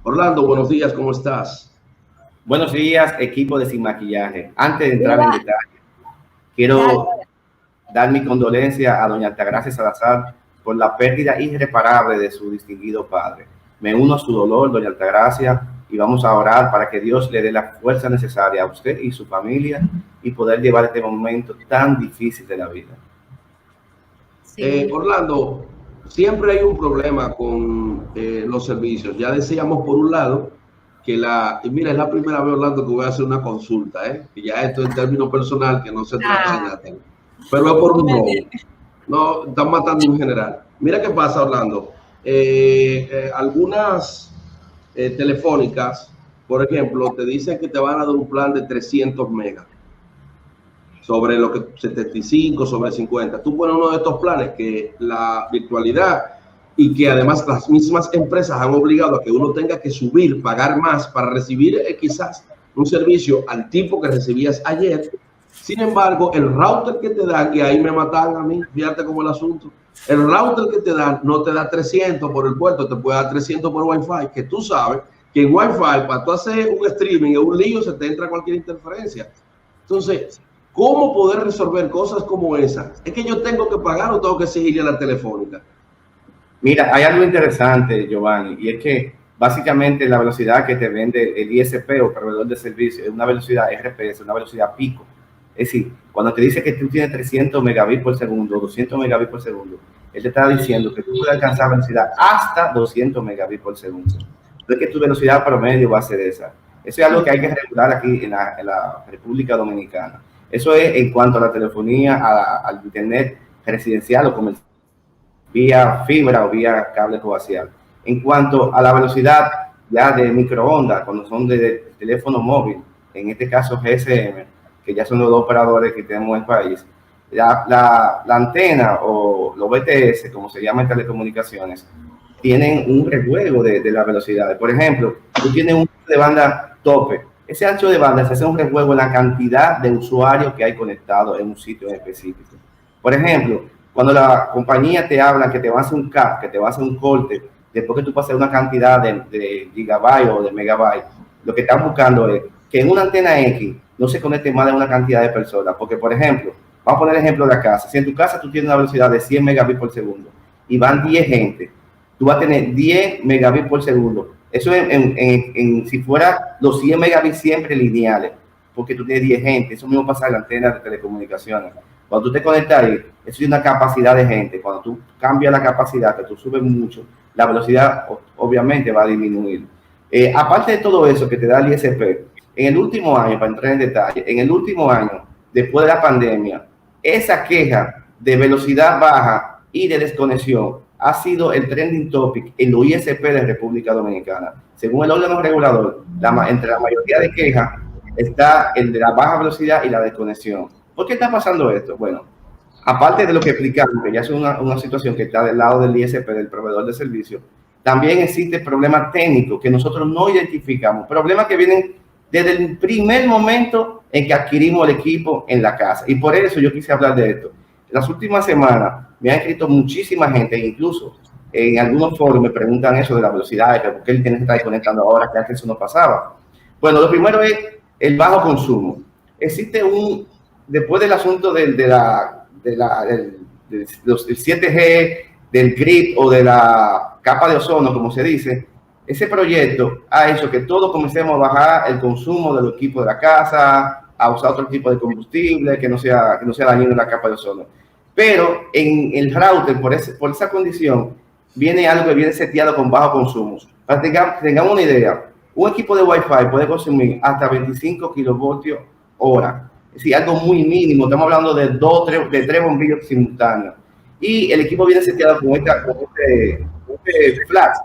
Orlando, buenos días, ¿cómo estás? Buenos días, equipo de Sin Maquillaje. Antes de entrar en detalle, quiero dar mi condolencia a doña Altagracia Salazar por la pérdida irreparable de su distinguido padre. Me uno a su dolor, doña Altagracia, y vamos a orar para que Dios le dé la fuerza necesaria a usted y su familia y poder llevar este momento tan difícil de la vida. Sí. Orlando, siempre hay un problema con los servicios. Ya decíamos por un lado que y mira, es la primera vez, Orlando, que voy a hacer una consulta, que ya esto en términos personal, que no se trata de nada. Pero es por un robo. No, están matando en general. Mira qué pasa, Orlando. Algunas telefónicas, por ejemplo, te dicen que te van a dar un plan de 300 megas. Sobre lo que 75, sobre 50. Tú pones uno de estos planes que la virtualidad y que además las mismas empresas han obligado a que uno tenga que subir, pagar más para recibir quizás un servicio al tipo que recibías ayer. Sin embargo, el router que te dan, y ahí me matan a mí, fíjate cómo el asunto, el router que te dan no te da 300 por el puerto, te puede dar 300 por Wi-Fi, que tú sabes que en Wi-Fi, para tú hacer un streaming, en un lío, se te entra cualquier interferencia. Entonces, ¿cómo poder resolver cosas como esas? ¿Es que yo tengo que pagar o tengo que seguirle a la telefónica? Mira, hay algo interesante, Giovanni, y es que básicamente la velocidad que te vende el ISP o proveedor de servicio es una velocidad RPS, una velocidad pico. Es decir, cuando te dice que tú tienes 300 megabits por segundo, 200 megabits por segundo, él te está diciendo que tú puedes alcanzar velocidad hasta 200 megabits por segundo. No es que tu velocidad promedio va a ser esa. Eso es algo que hay que regular aquí en la República Dominicana. Eso es en cuanto a la telefonía, al internet residencial o comercial, vía fibra o vía cable coaxial. En cuanto a la velocidad ya de microondas, cuando son de teléfono móvil, en este caso GSM, que ya son los dos operadores que tenemos en el país, la antena o los BTS, como se llama en telecomunicaciones, tienen un rejuego de la velocidad. Por ejemplo, tú tienes un ancho de banda tope. Ese ancho de banda se hace un rejuego en la cantidad de usuarios que hay conectados en un sitio en específico. Por ejemplo, cuando la compañía te habla que te va a hacer un cap, que te va a hacer un corte, después que tú pases una cantidad de gigabytes o de megabytes, lo que están buscando es que en una antena X no se conecte más de una cantidad de personas. Porque, por ejemplo, vamos a poner el ejemplo de la casa. Si en tu casa tú tienes una velocidad de 100 megabits por segundo y van 10 gente, tú vas a tener 10 megabits por segundo. Eso si fuera los 100 megabits siempre lineales, porque tú tienes 10 gente. Eso mismo pasa en la antena de telecomunicaciones. Cuando tú te conectas ahí, eso es una capacidad de gente. Cuando tú cambias la capacidad, que tú subes mucho, la velocidad obviamente va a disminuir. Aparte de todo eso que te da el ISP, en el último año, para entrar en detalle, en el último año, después de la pandemia, esa queja de velocidad baja y de desconexión ha sido el trending topic en los ISP de República Dominicana. Según el órgano regulador, entre la mayoría de quejas está el de la baja velocidad y la desconexión. ¿Por qué está pasando esto? Bueno, aparte de lo que explicamos, que ya es una situación que está del lado del ISP, del proveedor de servicio, también existe problemas técnicos que nosotros no identificamos, problemas que vienen desde el primer momento en que adquirimos el equipo en la casa. Y por eso yo quise hablar de esto. Las últimas semanas me han escrito muchísima gente, incluso en algunos foros me preguntan eso de la velocidad, de por qué el internet está desconectando ahora, que antes eso no pasaba. Bueno, lo primero es el bajo consumo. Existe después del asunto del 7G, del grid o de la capa de ozono, como se dice, ese proyecto ha hecho que todos comencemos a bajar el consumo de los equipos de la casa, a usar otro tipo de combustible que no sea dañino en la capa de ozono. Pero en el router, por esa condición, viene algo que viene seteado con bajo consumo. Para que tengamos una idea, un equipo de Wi-Fi puede consumir hasta 25 kilovoltios hora. Es decir, algo muy mínimo. Estamos hablando de 3 bombillos simultáneos. Y el equipo viene seteado con este flash.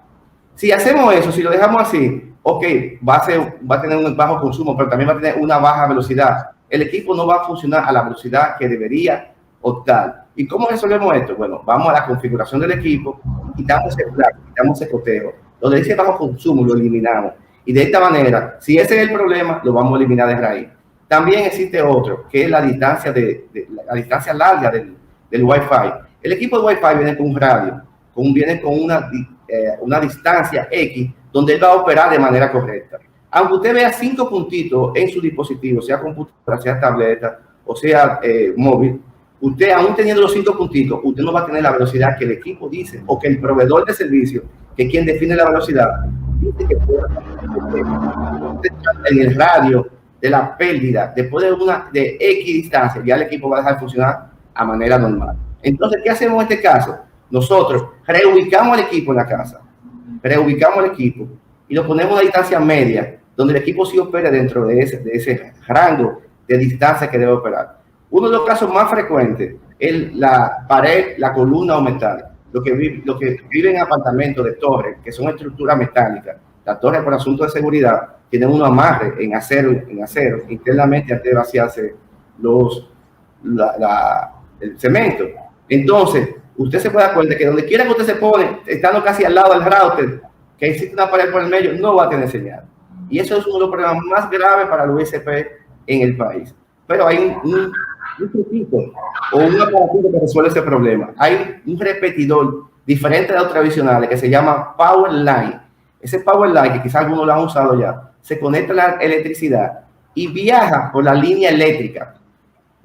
Si hacemos eso, si lo dejamos así, ok, va a tener un bajo consumo, pero también va a tener una baja velocidad. El equipo no va a funcionar a la velocidad que debería optar. ¿Y cómo resolvemos esto? Bueno, vamos a la configuración del equipo, quitamos el flash, quitamos el coteo. Donde dice bajo consumo, lo eliminamos. Y de esta manera, si ese es el problema, lo vamos a eliminar de raíz. También existe otro, que es la distancia, la distancia larga del Wi-Fi. El equipo de Wi-Fi viene con un radio, viene con una distancia X donde él va a operar de manera correcta. Aunque usted vea 5 puntitos en su dispositivo, sea computadora, sea tableta o sea móvil, usted aún teniendo los 5 puntitos, usted no va a tener la velocidad que el equipo dice o que el proveedor de servicio, que es quien define la velocidad, dice que pueda. En el radio de la pérdida, después de X distancia, ya el equipo va a dejar de funcionar a manera normal. Entonces, ¿qué hacemos en este caso? Nosotros reubicamos al equipo en la casa, reubicamos al equipo y lo ponemos a una distancia media, donde el equipo sí opera dentro de ese rango de distancia que debe operar. Uno de los casos más frecuentes es la pared, la columna o metal. Lo que viven en apartamentos de torres, que son estructuras metálicas. La torre, por asunto de seguridad, tiene un amarre en acero, internamente antes de vaciarse el cemento. Entonces, usted se puede dar cuenta que donde quiera que usted se pone, estando casi al lado del router, que existe una pared por el medio, no va a tener señal. Y eso es uno de los problemas más graves para el USP en el país. Pero hay un truquito o un aparatito que resuelve ese problema. Hay un repetidor diferente de los tradicionales que se llama Power Line. Ese Power Line, que quizás algunos lo han usado ya, se conecta a la electricidad y viaja por la línea eléctrica.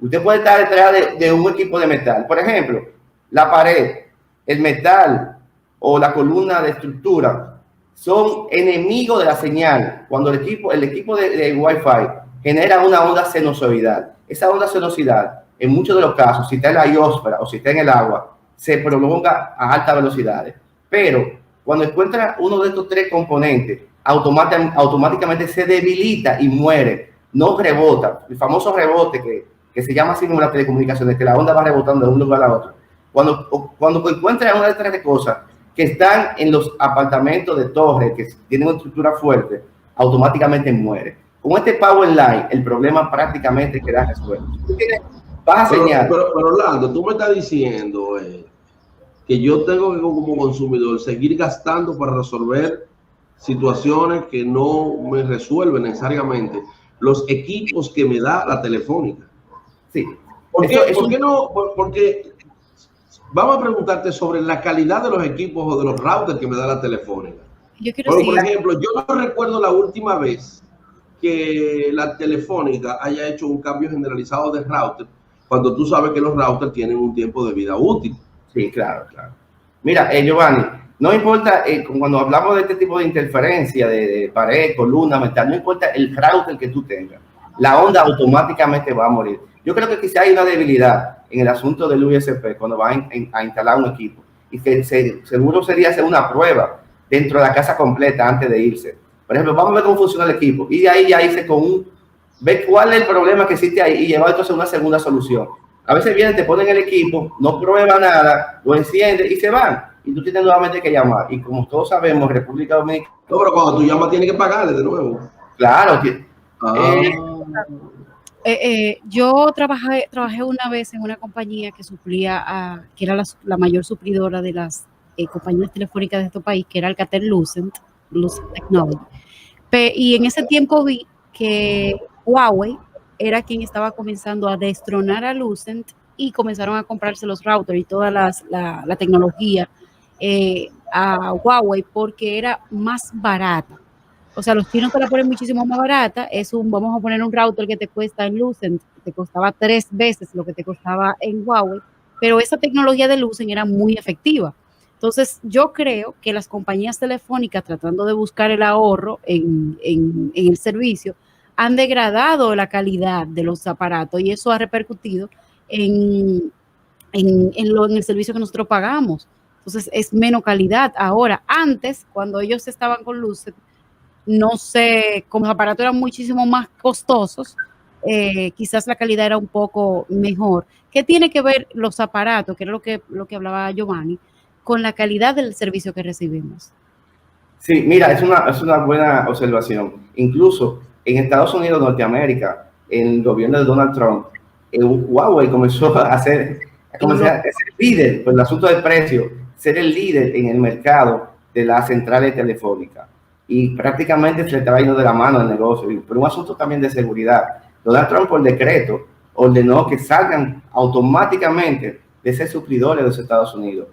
Usted puede estar detrás de un equipo de metal. Por ejemplo, la pared, el metal o la columna de estructura son enemigos de la señal. Cuando el equipo de Wi-Fi genera una onda sinusoidal. Esa onda sinusoidal, en muchos de los casos, si está en la iosfera o si está en el agua, se prolonga a altas velocidades. Pero cuando encuentra uno de estos 3 componentes, automáticamente se debilita y muere. No rebota. El famoso rebote que se llama así en las telecomunicaciones, que la onda va rebotando de un lugar a otro. Cuando encuentra una de estas 3 cosas que están en los apartamentos de torre, que tienen una estructura fuerte, automáticamente muere. Con este Power Line, el problema prácticamente queda resuelto. Pero Orlando, tú me estás diciendo que yo tengo que como consumidor seguir gastando para resolver situaciones que no me resuelven necesariamente los equipos que me da la Telefónica. Sí. ¿Por qué no? Porque vamos a preguntarte sobre la calidad de los equipos o de los routers que me da la Telefónica. Por ejemplo, yo no recuerdo la última vez que la Telefónica haya hecho un cambio generalizado de router, cuando tú sabes que los routers tienen un tiempo de vida útil. Sí, claro. Mira, Giovanni, no importa, cuando hablamos de este tipo de interferencia, de pared, columna, metal, no importa el router que tú tengas, la onda automáticamente va a morir. Yo creo que quizá hay una debilidad en el asunto del USP cuando van a instalar un equipo, y que seguro sería hacer una prueba dentro de la casa completa antes de irse. Por ejemplo, vamos a ver cómo funciona el equipo, y de ahí ya irse ver cuál es el problema que existe ahí y llevar entonces una segunda solución. A veces vienen, te ponen el equipo, no prueba nada, lo encienden y se van. Y tú tienes nuevamente que llamar. Y como todos sabemos, República Dominicana... No, pero cuando tú llamas tienes que pagarle de nuevo. Claro. Yo trabajé una vez en una compañía que suplía que era la mayor suplidora de las compañías telefónicas de este país, que era Alcatel-Lucent Technology. Y en ese tiempo vi que Huawei era quien estaba comenzando a destronar a Lucent y comenzaron a comprarse los routers y toda la tecnología a Huawei porque era más barata. O sea, los chinos te la ponen muchísimo más barata. Vamos a poner un router que te cuesta en Lucent, te costaba 3 veces lo que te costaba en Huawei, pero esa tecnología de Lucent era muy efectiva. Entonces, yo creo que las compañías telefónicas, tratando de buscar el ahorro en el servicio, han degradado la calidad de los aparatos y eso ha repercutido en el servicio que nosotros pagamos. Entonces, es menos calidad. Ahora, antes, cuando ellos estaban con Lucent, no sé, como los aparatos eran muchísimo más costosos, quizás la calidad era un poco mejor. ¿Qué tiene que ver los aparatos, que era lo que hablaba Giovanni, con la calidad del servicio que recibimos? Sí, mira, es una buena observación. Incluso en Estados Unidos, Norteamérica, en el gobierno de Donald Trump, Huawei comenzó a ser líder por el asunto del precio, ser el líder en el mercado de las centrales telefónicas. Y prácticamente se estaba yendo de la mano el negocio, por un asunto también de seguridad. Donald Trump, por decreto, ordenó que salgan automáticamente de ser suplidores de los Estados Unidos.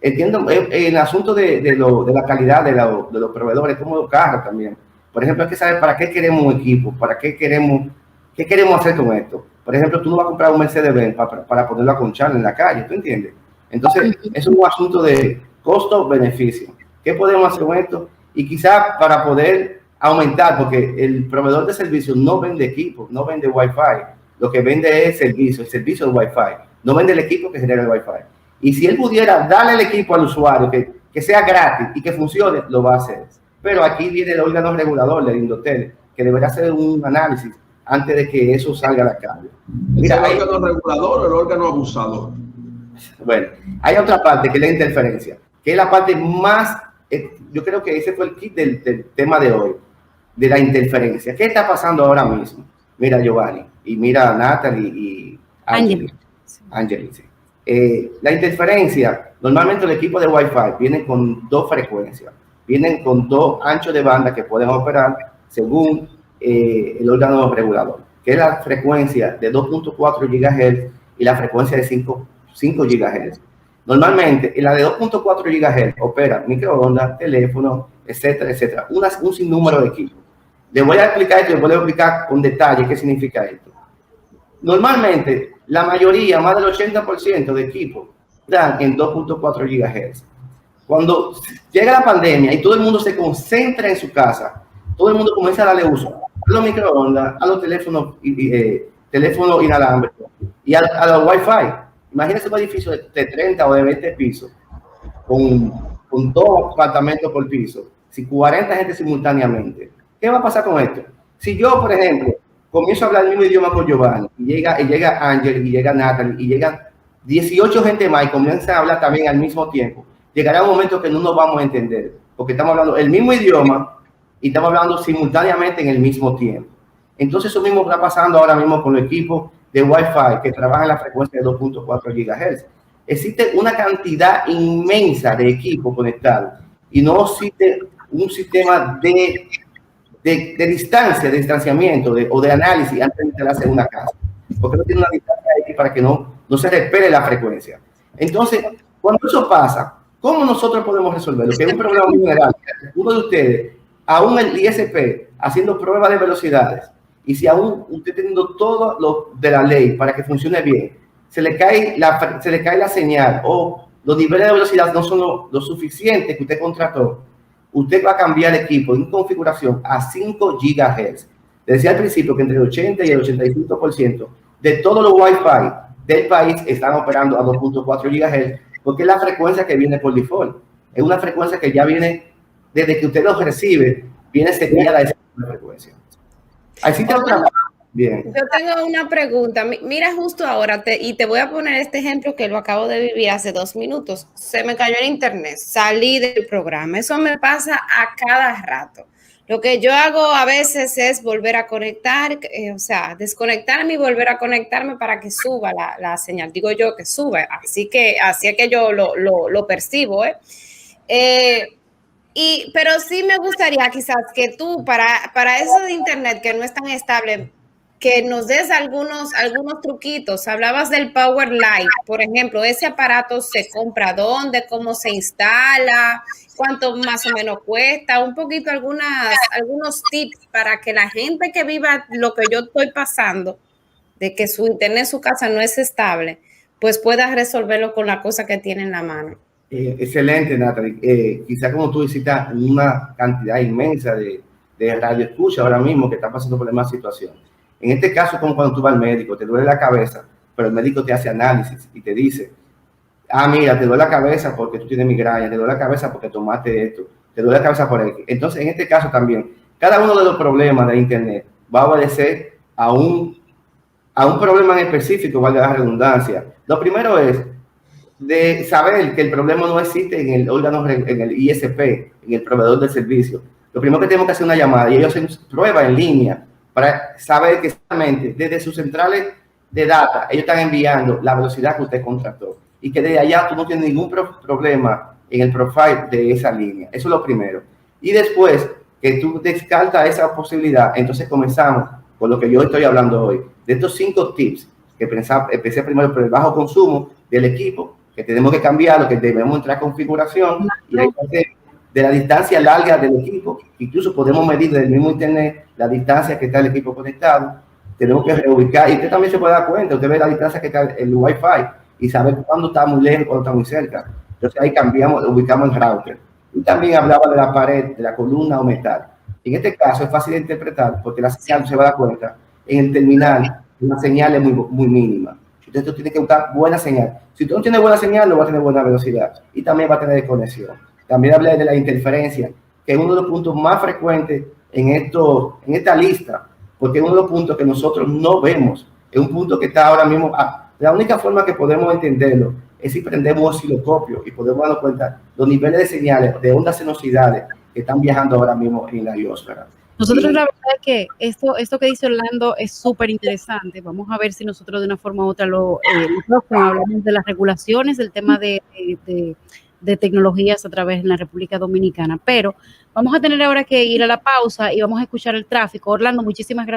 entiendo el asunto de la calidad de los proveedores, como los carros también. Por ejemplo, hay que saber para qué queremos un equipo, qué queremos hacer con esto. Por ejemplo, tú no vas a comprar un Mercedes-Benz para ponerlo a conchar en la calle, ¿tú entiendes? Entonces, es un asunto de costo-beneficio. ¿Qué podemos hacer con esto? Y quizá para poder aumentar, porque el proveedor de servicios no vende equipo, no vende Wi-Fi, lo que vende es el servicio de Wi-Fi, no vende el equipo que genera el Wi-Fi. Y si él pudiera darle el equipo al usuario, que sea gratis y que funcione, lo va a hacer. Pero aquí viene el órgano regulador del Indotel, que deberá hacer un análisis antes de que eso salga a la calle. Mira, ¿es el órgano regulador o el órgano abusador? Bueno, hay otra parte que es la interferencia, que es la parte más, yo creo que ese fue el kit del tema de hoy, de la interferencia. ¿Qué está pasando ahora mismo? Mira Giovanni, y mira Natalie y Angeli. Sí. La interferencia, normalmente el equipo de Wi-Fi viene con 2 frecuencias, vienen con 2 anchos de banda que pueden operar según el órgano regulador, que es la frecuencia de 2.4 GHz y la frecuencia de 5 GHz. Normalmente, en la de 2.4 GHz opera microondas, teléfono, etcétera, etcétera, un sinnúmero de equipos. Les voy a explicar esto y les voy a explicar con detalle qué significa esto. Normalmente, la mayoría, más del 80% de equipos, dan en 2.4 GHz. Cuando llega la pandemia y todo el mundo se concentra en su casa, todo el mundo comienza a darle uso a los microondas, a los teléfonos inalámbricos y a los Wi-Fi. Imagínense un edificio de 30 o de 20 pisos con 2 apartamentos por piso, si 40 gente simultáneamente. ¿Qué va a pasar con esto? Si yo, por ejemplo, comienzo a hablar el mismo idioma con Giovanni, y llega Ángel, y llega Natalie, y llegan 18 gente más y comienzan a hablar también al mismo tiempo, llegará un momento que no nos vamos a entender, porque estamos hablando el mismo idioma y estamos hablando simultáneamente en el mismo tiempo. Entonces eso mismo está pasando ahora mismo con los equipos de Wi-Fi que trabajan en la frecuencia de 2.4 GHz. Existe una cantidad inmensa de equipos conectados y no existe un sistema de distanciamiento o de análisis antes de instalarse en una casa, porque no tiene una distancia ahí para que no se repele la frecuencia. Entonces, cuando eso pasa, ¿cómo nosotros podemos resolverlo? Que es un problema muy general. Uno de ustedes, aún el ISP, haciendo pruebas de velocidades, y si aún usted teniendo todo lo de la ley para que funcione bien, se le cae la señal o los niveles de velocidad no son lo suficiente que usted contrató, usted va a cambiar el equipo en configuración a 5 GHz. Les decía al principio que entre el 80 y el 85% de todos los Wi-Fi del país están operando a 2.4 GHz, porque es la frecuencia que viene por default. Es una frecuencia que ya viene, desde que usted los recibe, viene seteada esa frecuencia. Así que otra. Bien. Yo tengo una pregunta. Mira, justo ahora, y te voy a poner este ejemplo que lo acabo de vivir hace 2 minutos. Se me cayó el internet, salí del programa. Eso me pasa a cada rato. Lo que yo hago a veces es volver a conectar, o sea, desconectarme y volver a conectarme para que suba la señal. Digo yo que sube, así es que yo lo percibo, pero sí me gustaría quizás que tú, para eso de internet que no es tan estable, que nos des algunos truquitos. Hablabas del Power Light, por ejemplo, ese aparato se compra dónde, cómo se instala, cuánto más o menos cuesta, un poquito algunos tips para que la gente que viva lo que yo estoy pasando, de que su internet en su casa no es estable, pues pueda resolverlo con la cosa que tiene en la mano. Excelente, Natalie. Quizá como tú visitas una cantidad inmensa de radio escucha ahora mismo que están pasando por la misma situación. En este caso, como cuando tú vas al médico, te duele la cabeza, pero el médico te hace análisis y te dice, mira, te duele la cabeza porque tú tienes migraña, te duele la cabeza porque tomaste esto, te duele la cabeza por esto. Entonces, en este caso también, cada uno de los problemas de internet va a obedecer a un problema en específico, valga la redundancia. Lo primero es de saber que el problema no existe en el órgano, en el ISP, en el proveedor del servicio. Lo primero que tenemos que hacer una llamada y ellos hacen prueba en línea para saber que exactamente desde sus centrales de data ellos están enviando la velocidad que usted contrató y que desde allá tú no tienes ningún problema en el profile de esa línea. Eso es lo primero. Y después que tú descartas esa posibilidad, entonces comenzamos con lo que yo estoy hablando hoy, de estos 5 tips que empecé primero por el bajo consumo del equipo, que tenemos que cambiarlo, que debemos entrar a configuración y hay que hacer de la distancia larga del equipo. Incluso podemos medir desde el mismo internet la distancia que está el equipo conectado. Tenemos que reubicar, y usted también se puede dar cuenta, usted ve la distancia que está el Wi-Fi y sabe cuándo está muy lejos, cuándo está muy cerca. Entonces ahí ubicamos el router. Y también hablaba de la pared, de la columna o metal. En este caso es fácil de interpretar porque la señal, se va a dar cuenta, en el terminal la señal es muy mínima. Entonces tú tienes que buscar buena señal. Si tú no tienes buena señal, no va a tener buena velocidad y también va a tener desconexión. También hablé de la interferencia, que es uno de los puntos más frecuentes en esta lista, porque es uno de los puntos que nosotros no vemos. Es un punto que está ahora mismo. La única forma que podemos entenderlo es si prendemos osciloscopio y podemos darnos cuenta los niveles de señales de ondas senosidades que están viajando ahora mismo en la biosfera. Nosotros la verdad es que esto que dice Orlando es súper interesante. Vamos a ver si nosotros de una forma u otra hablamos de las regulaciones, del tema de tecnologías a través de la República Dominicana. Pero vamos a tener ahora que ir a la pausa y vamos a escuchar el tráfico. Orlando, muchísimas gracias.